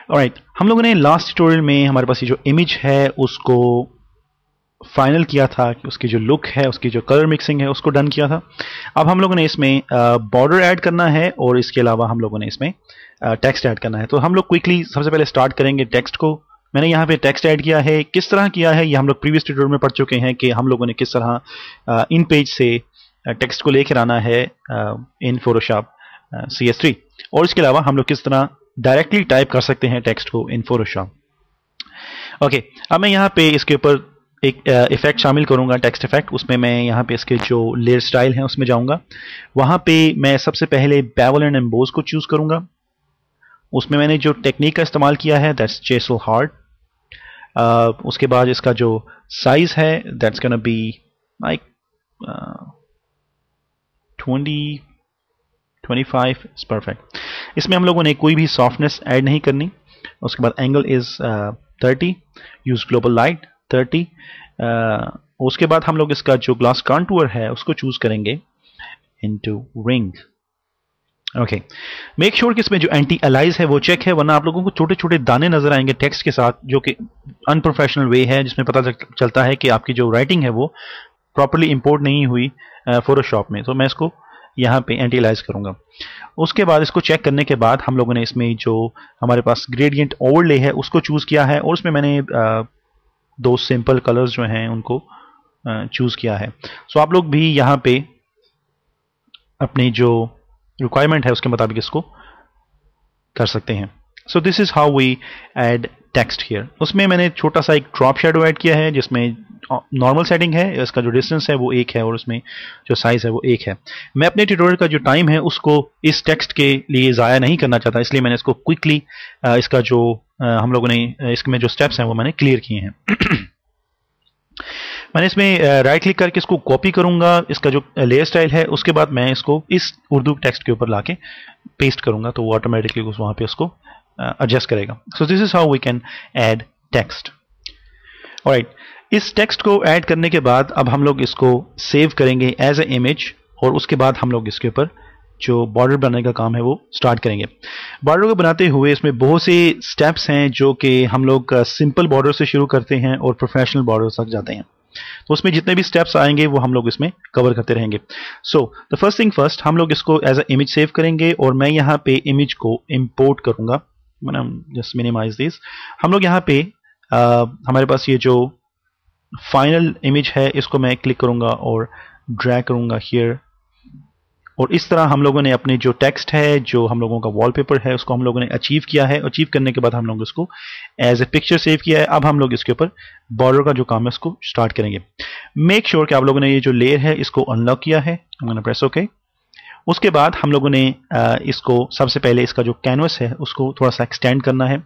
Alright, हम लोगों ने लास्ट ट्यूटोरियल में हमारे पास ये जो इमेज है उसको फाइनल किया था कि उसकी जो लुक है, उसकी जो कलर मिक्सिंग है उसको डन किया था। अब हम लोगों ने इसमें बॉर्डर ऐड करना है और इसके अलावा हम लोगों ने इसमें टेक्स्ट ऐड करना है। तो हम लोग क्विकली सबसे पहले स्टार्ट करेंगे टेक्स्ट को। मैंने यहाँ पे टेक्स्ट ऐड किया है। किस तरह किया है ये हम लोग प्रीवियस ट्यूटोरियल में पढ़ चुके हैं कि हम लोगों ने किस तरह इन पेज से टेक्स्ट को लेकर आना है इन फोटोशॉप CS3, और इसके अलावा हम लोग किस तरह डायरेक्टली टाइप कर सकते हैं टेक्स्ट को इन फोटोशॉप। ओके, अब मैं यहाँ पे इसके ऊपर एक इफेक्ट शामिल करूंगा, टेक्स्ट इफेक्ट। उसमें मैं यहाँ पे इसके जो लेयर स्टाइल है उसमें जाऊंगा। वहां पे मैं सबसे पहले बेवल एंड एम्बोज को चूज करूंगा। उसमें मैंने जो टेक्निक का इस्तेमाल किया है दैट्स चेसल हार्ड। उसके बाद इसका जो साइज है that's gonna be like 25 is perfect. इसमें हम लोगों ने कोई भी सॉफ्टनेस ऐड नहीं करनी। उसके बाद angle is 30, use global light 30। उसके बाद हम लोग इसका जो ग्लास कॉन्टूर है उसको चूज करेंगे into ring. Okay, make sure कि इसमें जो एंटी अलाइज है वो चेक है, वरना आप लोगों को छोटे छोटे दाने नजर आएंगे टेक्स्ट के साथ, जो कि अनप्रोफेशनल वे है, जिसमें पता चलता है कि आपकी जो राइटिंग है वो प्रॉपर्ली इंपोर्ट नहीं हुई फोटोशॉप में। तो मैं इसको यहाँ पे एंटी अलाइज करूंगा। उसके बाद इसको चेक करने के बाद हम लोगों ने इसमें जो हमारे पास ग्रेडियंट ओवरले है उसको चूज किया है, और उसमें मैंने दो सिंपल कलर्स जो हैं उनको चूज किया है। सो आप लोग भी यहाँ पे अपनी जो रिक्वायरमेंट है उसके मुताबिक इसको कर सकते हैं। So this is how we add text here. उसमें मैंने छोटा सा एक ड्रॉप शैडो ऐड किया है जिसमें नॉर्मल सेटिंग है, इसका जो डिस्टेंस है वो 1 है और उसमें जो साइज है वो 1 है। मैं अपने ट्यूटोरियल का जो टाइम है उसको इस टेक्स्ट के लिए ज़ाया नहीं करना चाहता, इसलिए मैंने इसको क्विकली इसका जो हम लोगों ने इसमें जो स्टेप्स हैं वो मैंने क्लियर किए हैं। मैंने इसमें राइट क्लिक करके इसको कॉपी करूंगा, इसका जो लेयर स्टाइल है, उसके बाद मैं इसको इस उर्दू टेक्स्ट के ऊपर लाके पेस्ट करूंगा, तो वो ऑटोमेटिकली वहां पे उसको एडजस्ट करेगा। So this is how we can add text. Alright, इस टेक्स्ट को ऐड करने के बाद अब हम लोग इसको सेव करेंगे एज ए इमेज, और उसके बाद हम लोग इसके ऊपर जो बॉर्डर बनाने का काम है वो स्टार्ट करेंगे। बॉर्डर को बनाते हुए इसमें बहुत से स्टेप्स हैं जो कि हम लोग सिंपल बॉर्डर से शुरू करते हैं और प्रोफेशनल बॉर्डर तक जाते हैं। तो उसमें जितने भी स्टेप्स आएंगे वो हम लोग इसमें कवर करते रहेंगे। So the first thing first, हम लोग इसको एज ए इमेज सेव करेंगे, और मैं यहाँ पे इमेज को इंपोर्ट करूंगा। Just minimize this. हम लोग यहाँ पे हमारे पास ये जो फाइनल इमेज है इसको मैं क्लिक करूंगा और ड्रैग करूंगा हियर, और इस तरह हम लोगों ने अपने जो टेक्स्ट है, जो हम लोगों का वॉलपेपर है, उसको हम लोगों ने अचीव किया है। अचीव करने के बाद हम लोग इसको एज ए पिक्चर सेव किया है। अब हम लोग इसके ऊपर बॉर्डर का जो काम है उसको स्टार्ट करेंगे। मेक श्योर कि आप लोगों ने ये जो लेयर है इसको अनलॉक किया है। Press okay. उसके बाद हम लोगों ने इसको सबसे पहले इसका जो कैनवस है उसको थोड़ा सा एक्सटेंड करना है।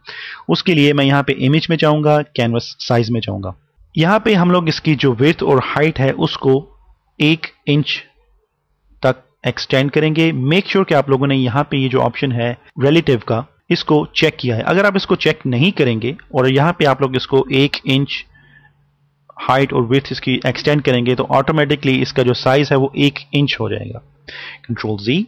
उसके लिए मैं यहाँ पे इमेज में जाऊँगा, कैनवस साइज में जाऊँगा। यहाँ पे हम लोग इसकी जो विड्थ और हाइट है उसको 1 इंच तक एक्सटेंड करेंगे। मेक श्योर कि आप लोगों ने यहाँ पे ये जो ऑप्शन है रिलेटिव का, इसको चेक किया है। अगर आप इसको चेक नहीं करेंगे और यहाँ पे आप लोग इसको 1 इंच हाइट और विड्थ इसकी एक्सटेंड करेंगे तो ऑटोमेटिकली इसका जो साइज है वो 1 इंच हो जाएगा। Control Z।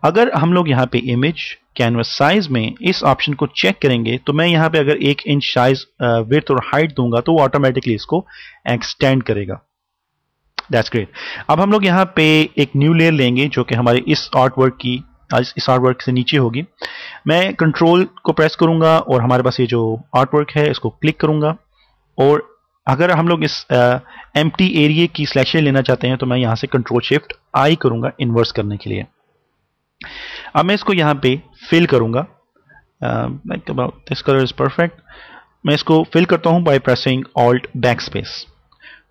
अगर हम लोग यहाँ पे इमेज कैनवस साइज में इस ऑप्शन को चेक करेंगे तो मैं यहाँ पे अगर 1 इंच साइज विड्थ और हाइट दूंगा तो वो ऑटोमेटिकली इसको एक्सटेंड करेगा। That's great. अब हम लोग यहाँ पे एक न्यू लेयर लेंगे जो कि हमारे इस आर्टवर्क से नीचे होगी। मैं कंट्रोल को प्रेस करूंगा और हमारे पास ये जो आर्टवर्क है इसको क्लिक करूंगा, और अगर हम लोग इस एम्प्टी एरिया की सिलेक्शन लेना चाहते हैं तो मैं यहाँ से कंट्रोल शिफ्ट I करूंगा इन्वर्स करने के लिए। अब मैं इसको यहाँ पे फिल करूंगा। Like about this colour is perfect. मैं इसको फिल करता हूँ by pressing alt back space.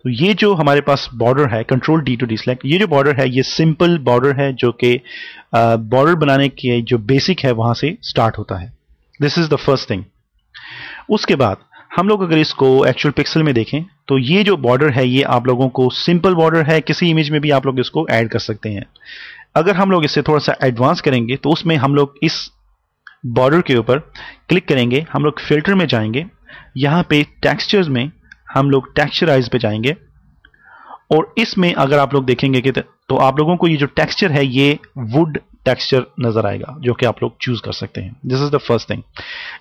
तो ये जो हमारे पास बॉर्डर है, कंट्रोल D टू डिसेलेक्ट, ये जो बॉर्डर है ये सिंपल बॉर्डर है जो कि बॉर्डर बनाने की जो बेसिक है वहां से स्टार्ट होता है। This is the first thing. उसके बाद हम लोग अगर इसको एक्चुअल पिक्सल में देखें तो ये जो बॉर्डर है ये आप लोगों को सिंपल बॉर्डर है, किसी इमेज में भी आप लोग इसको ऐड कर सकते हैं। अगर हम लोग इससे थोड़ा सा एडवांस करेंगे तो उसमें हम लोग इस बॉर्डर के ऊपर क्लिक करेंगे, हम लोग फिल्टर में जाएंगे, यहाँ पे टेक्सचर्स में हम लोग टेक्सचराइज पे जाएंगे, और इसमें अगर आप लोग देखेंगे कि तो आप लोगों को ये जो टेक्सचर है ये वुड टेक्सचर नजर आएगा जो कि आप लोग चूज कर सकते हैं। This is the first thing.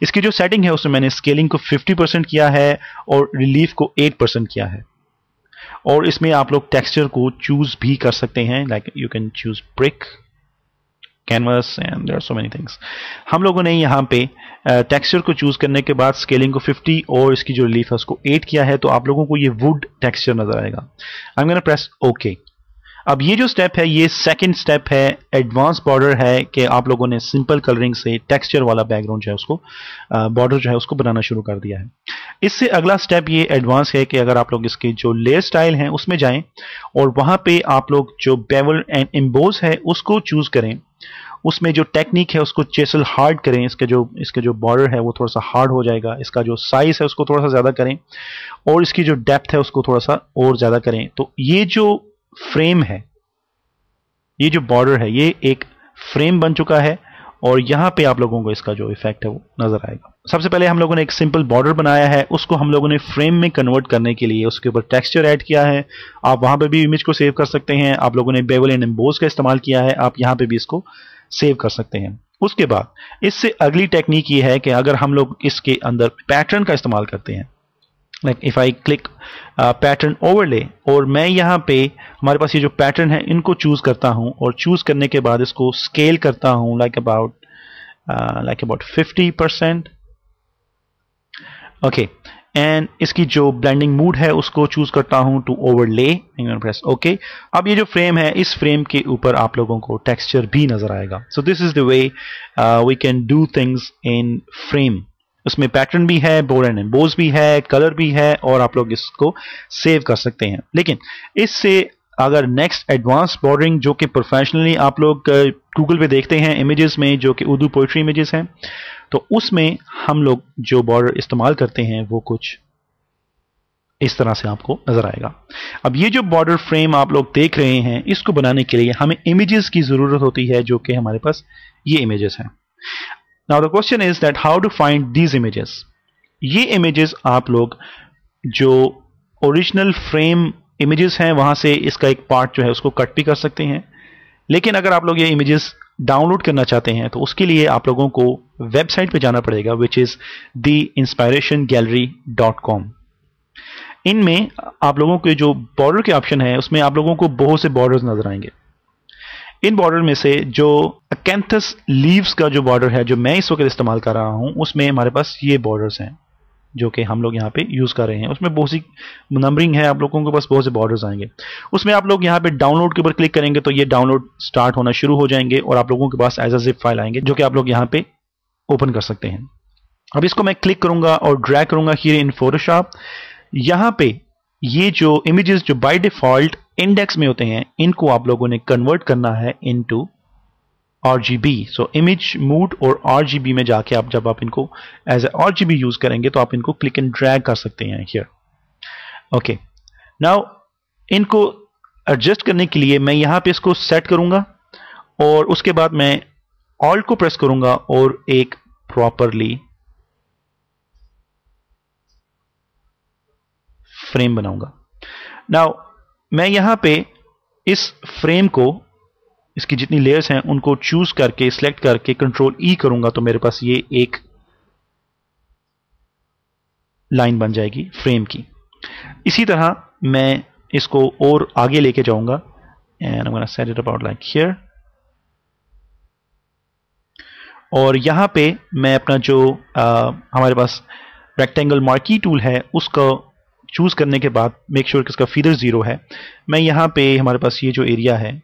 इसकी जो सेटिंग है उसमें मैंने स्केलिंग को 50% किया है और रिलीफ को 8% किया है। और इसमें आप लोग टेक्सचर को चूज भी कर सकते हैं, like you can choose brick, canvas and there are so many things. हम लोगों ने यहाँ पे टेक्सचर को चूज करने के बाद स्केलिंग को 50 और इसकी जो रिलीफ है उसको 8 किया है, तो आप लोगों को ये वुड टेक्सचर नजर आएगा। आई एम गोना प्रेस ओके। अब ये जो स्टेप है ये सेकंड स्टेप है, एडवांस बॉर्डर है कि आप लोगों ने सिंपल कलरिंग से टेक्सचर वाला बैकग्राउंड जो है उसको बॉर्डर जो है उसको बनाना शुरू कर दिया है। इससे अगला स्टेप ये एडवांस है कि अगर आप लोग इसके जो लेयर स्टाइल हैं उसमें जाएं और वहां पे आप लोग जो बेवल एंड एम्बोस है उसको चूज करें, उसमें जो टेक्निक है उसको चेसल हार्ड करें, इसके जो बॉर्डर है वो थोड़ा सा हार्ड हो जाएगा, इसका जो साइज है उसको थोड़ा सा ज्यादा करें और इसकी जो डेप्थ है उसको थोड़ा सा और ज्यादा करें। तो ये जो फ्रेम है, ये जो बॉर्डर है ये एक फ्रेम बन चुका है और यहां पे आप लोगों को इसका जो इफेक्ट है वो नजर आएगा। सबसे पहले हम लोगों ने एक सिंपल बॉर्डर बनाया है, उसको हम लोगों ने फ्रेम में कन्वर्ट करने के लिए उसके ऊपर टेक्सचर ऐड किया है। आप वहां पे भी इमेज को सेव कर सकते हैं। आप लोगों ने बेवल एंड एम्बोस का इस्तेमाल किया है, आप यहां पे भी इसको सेव कर सकते हैं। उसके बाद इससे अगली टेक्निक ये है कि अगर हम लोग इसके अंदर पैटर्न का इस्तेमाल करते हैं, like if I click pattern overlay और मैं यहाँ पे हमारे पास ये जो पैटर्न है इनको चूज करता हूँ और चूज करने के बाद इसको स्केल करता हूँ लाइक अबाउट 50%। ओके, एंड इसकी जो ब्लेंडिंग मूड है उसको चूज करता हूं टू ओवरले, प्रेस ओके। अब ये जो फ्रेम है इस फ्रेम के ऊपर आप लोगों को टेक्सचर भी नजर आएगा। So this is the way we can do things in frame. उसमें पैटर्न भी है, बोर्ड एंड एम्बोस भी है, कलर भी है और आप लोग इसको सेव कर सकते हैं। लेकिन इससे अगर नेक्स्ट एडवांस बॉर्डरिंग जो कि प्रोफेशनली आप लोग गूगल पे देखते हैं इमेजेस में जो कि उर्दू पोइट्री इमेजेस हैं, तो उसमें हम लोग जो बॉर्डर इस्तेमाल करते हैं वो कुछ इस तरह से आपको नजर आएगा। अब ये जो बॉर्डर फ्रेम आप लोग देख रहे हैं इसको बनाने के लिए हमें इमेजेस की जरूरत होती है जो कि हमारे पास ये इमेजेस हैं। Now the question is that how to find these images. ये इमेजेस आप लोग जो ओरिजिनल फ्रेम इमेजेस हैं वहां से इसका एक पार्ट जो है उसको कट भी कर सकते हैं, लेकिन अगर आप लोग ये इमेजेस डाउनलोड करना चाहते हैं तो उसके लिए आप लोगों को वेबसाइट पे जाना पड़ेगा विच इज theinspirationgallery.com। इनमें आप लोगों के जो बॉर्डर के ऑप्शन है उसमें आप लोगों को बहुत से बॉर्डर्स नजर आएंगे। इन बॉर्डर में से जो अकेंथस लीव्स का जो बॉर्डर है जो मैं इस वक्त इस्तेमाल कर रहा हूं उसमें हमारे पास ये बॉर्डर्स हैं जो कि हम लोग यहाँ पे यूज कर रहे हैं। उसमें बहुत सी नंबरिंग है, आप लोगों के पास बहुत से बॉर्डर्स आएंगे। उसमें आप लोग यहाँ पे डाउनलोड के ऊपर क्लिक करेंगे तो ये डाउनलोड स्टार्ट होना शुरू हो जाएंगे और आप लोगों के पास एज अ जिप फाइल आएंगे जो कि आप लोग यहाँ पे ओपन कर सकते हैं। अब इसको मैं क्लिक करूंगा और ड्रैग करूंगा हियर इन फोटोशॉप। यहाँ पे ये जो इमेजेस जो बाय डिफॉल्ट इंडेक्स में होते हैं इनको आप लोगों ने कन्वर्ट करना है into RGB। So image mood और RGB में जाके आप जब आप इनको एज ए RGB यूज करेंगे तो आप इनको क्लिक एंड ड्रैग कर सकते हैं हियर। ओके, नाउ इनको एडजस्ट करने के लिए मैं यहां पे इसको सेट करूंगा और उसके बाद मैं ऑल्ट को प्रेस करूंगा और एक प्रॉपरली फ्रेम बनाऊंगा। नाउ मैं यहां पे इस फ्रेम को, इसकी जितनी लेयर्स हैं उनको चूज करके सिलेक्ट करके कंट्रोल E करूंगा तो मेरे पास ये एक लाइन बन जाएगी फ्रेम की। इसी तरह मैं इसको और आगे लेके जाऊंगा and I am gonna set it about like here. और यहां पे मैं अपना जो हमारे पास रेक्टेंगल मार्की टूल है उसको चूज करने के बाद मेक श्योर कि इसका फीडर 0 है। मैं यहां पे हमारे पास ये जो एरिया है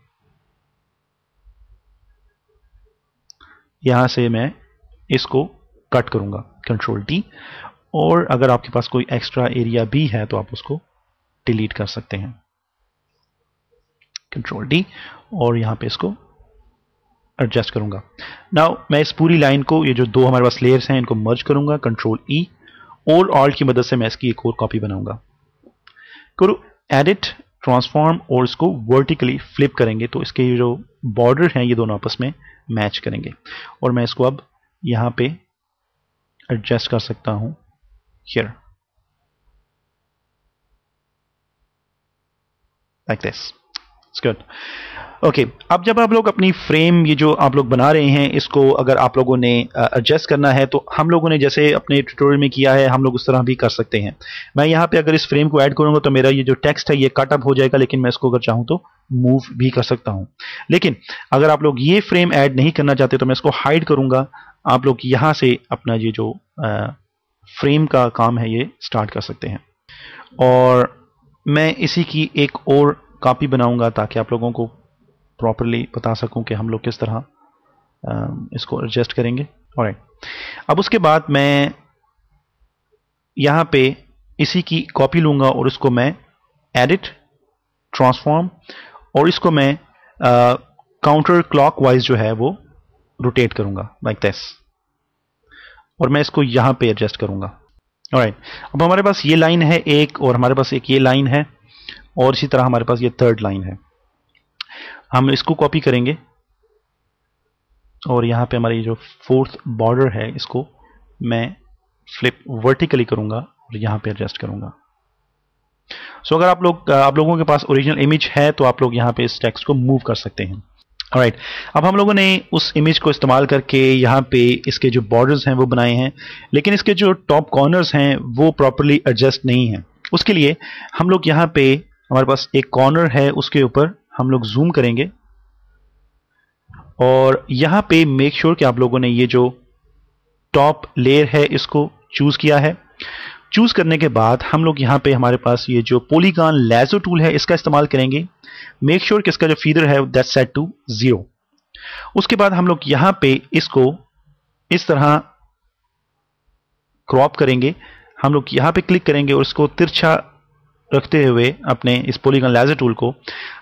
यहां से मैं इसको कट करूंगा कंट्रोल D, और अगर आपके पास कोई एक्स्ट्रा एरिया भी है तो आप उसको डिलीट कर सकते हैं कंट्रोल D, और यहां पे इसको एडजस्ट करूंगा। नाउ मैं इस पूरी लाइन को, ये जो दो हमारे पास लेयर्स हैं इनको मर्ज करूंगा कंट्रोल E और ऑल्ट की मदद से मैं इसकी एक और कॉपी बनाऊंगा। करो एडिट ट्रांसफॉर्म और इसको वर्टिकली फ्लिप करेंगे तो इसके जो बॉर्डर हैं ये दोनों आपस में मैच करेंगे और मैं इसको अब यहां पे एडजस्ट कर सकता हूं here like this. It's good. Okay अब जब आप लोग अपनी फ्रेम ये जो आप लोग बना रहे हैं इसको अगर आप लोगों ने एडजस्ट करना है तो हम लोगों ने जैसे अपने ट्यूटोरियल में किया है हम लोग उस तरह भी कर सकते हैं। मैं यहाँ पे अगर इस फ्रेम को ऐड करूंगा तो मेरा ये जो टेक्स्ट है ये कट अप हो जाएगा, लेकिन मैं इसको अगर चाहूँ तो मूव भी कर सकता हूँ। लेकिन अगर आप लोग ये फ्रेम ऐड नहीं करना चाहते तो मैं इसको हाइड करूंगा। आप लोग यहाँ से अपना ये जो फ्रेम का काम है ये स्टार्ट कर सकते हैं और मैं इसी की एक और कॉपी बनाऊंगा ताकि आप लोगों को प्रॉपरली बता सकूं कि हम लोग किस तरह इसको एडजस्ट करेंगे। ऑलराइट, अब उसके बाद मैं यहाँ पे इसी की कॉपी लूंगा और इसको मैं एडिट, ट्रांसफॉर्म और इसको मैं काउंटर क्लॉकवाइज जो है वो रोटेट करूंगा लाइक दिस और मैं इसको यहाँ पे एडजस्ट करूंगा। ऑलराइट, अब हमारे पास ये लाइन है एक और हमारे पास एक ये लाइन है और इसी तरह हमारे पास ये थर्ड लाइन है। हम इसको कॉपी करेंगे और यहाँ पे हमारी जो फोर्थ बॉर्डर है इसको मैं फ्लिप वर्टिकली करूंगा और यहाँ पे एडजस्ट करूंगा। सो अगर आप लोगों के पास ओरिजिनल इमेज है तो आप लोग यहाँ पे इस टेक्स्ट को मूव कर सकते हैं। ऑलराइट, अब हम लोगों ने उस इमेज को इस्तेमाल करके यहाँ पे इसके जो बॉर्डर्स हैं वो बनाए हैं, लेकिन इसके जो टॉप कॉर्नर्स हैं वो प्रॉपरली एडजस्ट नहीं हैं। उसके लिए हम लोग यहाँ पे हमारे पास एक कॉर्नर है उसके ऊपर हम लोग जूम करेंगे और यहाँ पे मेक श्योर कि आप लोगों ने ये जो टॉप लेयर है इसको चूज किया है। चूज करने के बाद हम लोग यहाँ पे हमारे पास ये जो पॉलीगॉन लेजो टूल है इसका इस्तेमाल करेंगे। मेक श्योर कि इसका जो फीडर है दैट्स सेट टू 0। उसके बाद हम लोग यहाँ पे इसको इस तरह क्रॉप करेंगे। हम लोग यहाँ पे क्लिक करेंगे और इसको तिरछा रखते हुए अपने इस पॉलीगॉन लेजर टूल को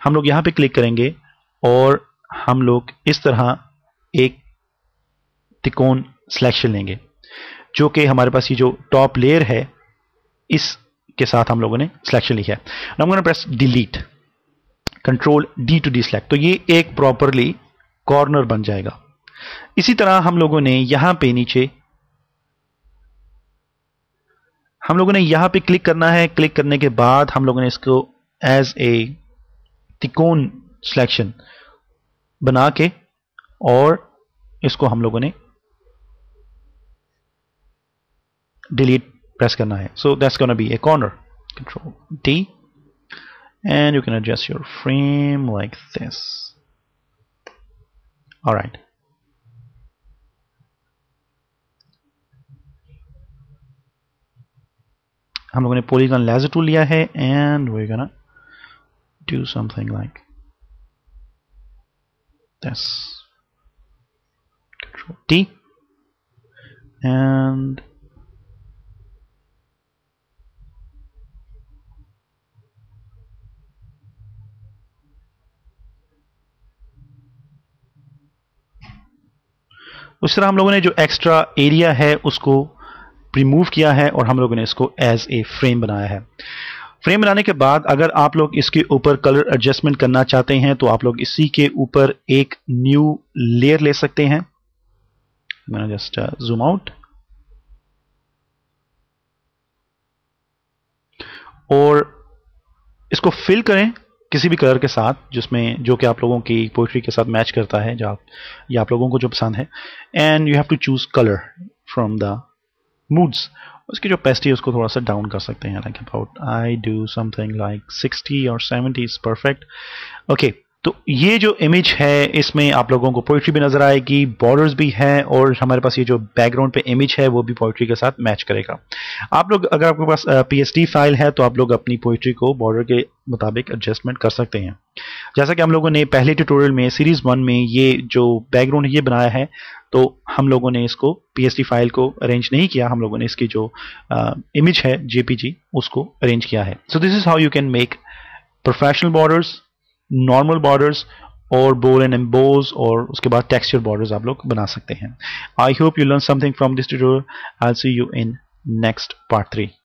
हम लोग यहाँ पे क्लिक करेंगे और हम लोग इस तरह एक त्रिकोण सिलेक्शन लेंगे जो कि हमारे पास ये जो टॉप लेयर है इसके साथ हम लोगों ने सिलेक्शन लिखा है। Now I am gonna press delete, control D to deselect, तो ये एक प्रॉपरली कॉर्नर बन जाएगा। इसी तरह हम लोगों ने यहां पे नीचे हम लोगों ने यहां पे क्लिक करना है। क्लिक करने के बाद हम लोगों ने इसको एज ए त्रिकोण सिलेक्शन बना के और इसको हम लोगों ने डिलीट प्रेस करना है। So that's gonna be A corner. Control D and you can adjust your frame like this. All right, हम लोगों ने पॉलीगॉन लेजर टूल लिया है and we're gonna do something like this. Control T and उस तरह हम लोगों ने जो एक्स्ट्रा एरिया है उसको रिमूव किया है और हम लोगों ने इसको एज ए फ्रेम बनाया है। फ्रेम बनाने के बाद अगर आप लोग इसके ऊपर कलर एडजस्टमेंट करना चाहते हैं तो आप लोग इसी के ऊपर एक न्यू लेयर ले सकते हैं। मैं जस्ट जूम आउट और इसको फिल करें किसी भी कलर के साथ जिसमें जो कि आप लोगों की पोइट्री के साथ मैच करता है या आप लोगों को जो पसंद है। And you have to choose colour from the moods. उसकी जो पेस्टी है उसको थोड़ा सा डाउन कर सकते हैं, like about I do something like 60 और 70 इज परफेक्ट। ओके, तो ये जो इमेज है इसमें आप लोगों को पोइट्री भी नजर आएगी, बॉर्डर्स भी हैं और हमारे पास ये जो बैकग्राउंड पे इमेज है वो भी पोइट्री के साथ मैच करेगा। आप लोग अगर आपके पास PSD फाइल है तो आप लोग अपनी पोइट्री को बॉर्डर के मुताबिक एडजस्टमेंट कर सकते हैं। जैसा कि हम लोगों ने पहले ट्यूटोरियल में सीरीज 1 में ये जो बैकग्राउंड ये बनाया है तो हम लोगों ने इसको PSD फाइल को अरेंज नहीं किया, हम लोगों ने इसकी जो इमेज है JPG उसको अरेंज किया है। सो this is how you can make professional borders, normal borders और बोल एंड एम्बोज और उसके बाद टेक्सचर बॉर्डर्स आप लोग बना सकते हैं। I hope you learn something from this tutorial. I will see you in next part 3।